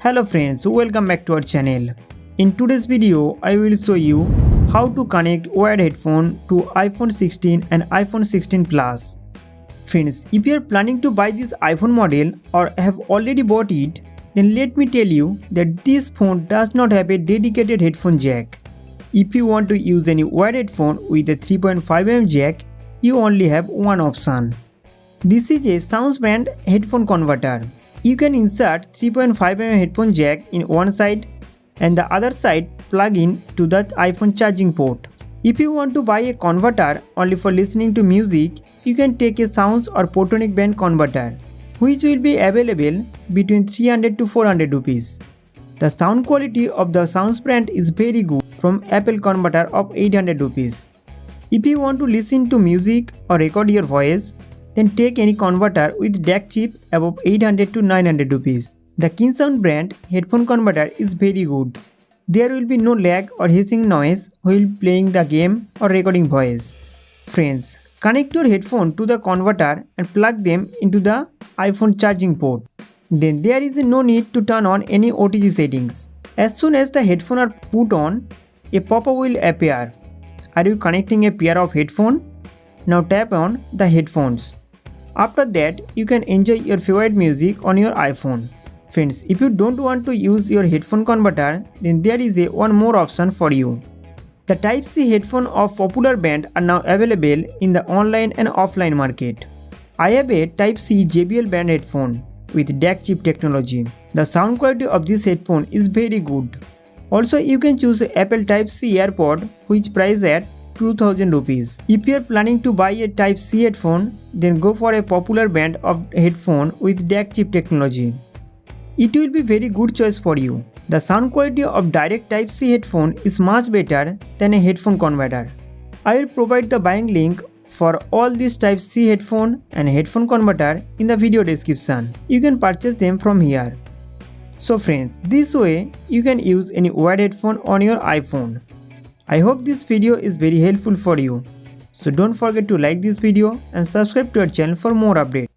Hello friends, welcome back to our channel. In today's video, I will show you how to connect wired headphone to iPhone 16 and iPhone 16 Plus. Friends, if you are planning to buy this iPhone model or have already bought it, then let me tell you that this phone does not have a dedicated headphone jack. If you want to use any wired headphone with a 3.5mm jack, you only have one option. This is a sound headphone converter. You can insert 3.5mm headphone jack in one side and the other side plug in to the iPhone charging port. If you want to buy a converter only for listening to music, you can take a sounds or photonic band converter, which will be available between 300 to 400 rupees. The sound quality of the sounds brand is very good from Apple converter of 800 rupees. If you want to listen to music or record your voice, then take any converter with DAC chip above 800 to 900 rupees. The 𝐾𝐨𝐧𝐚 brand headphone converter is very good. There will be no lag or hissing noise while playing the game or recording voice. Friends, connect your headphone to the converter and plug them into the iPhone charging port. Then there is no need to turn on any OTG settings. As soon as the headphones are put on, a pop-up will appear. Are you connecting a pair of headphones? Now tap on the headphones. After that, you can enjoy your favorite music on your iPhone. Friends, if you don't want to use your headphone converter, then there is one more option for you. The Type-C headphone of popular brand are now available in the online and offline market. I have a Type-C JBL band headphone with DAC chip technology. The sound quality of this headphone is very good. Also, you can choose Apple Type-C AirPod, which price at 2000 rupees. If you are planning to buy a Type-C headphone, then go for a popular brand of headphone with DAC chip technology. It will be very good choice for you. The sound quality of direct Type-C headphone is much better than a headphone converter. I will provide the buying link for all these Type-C headphone and headphone converter in the video description. You can purchase them from here. So friends, this way you can use any wired headphone on your iPhone. I hope this video is very helpful for you. So don't forget to like this video and subscribe to our channel for more updates.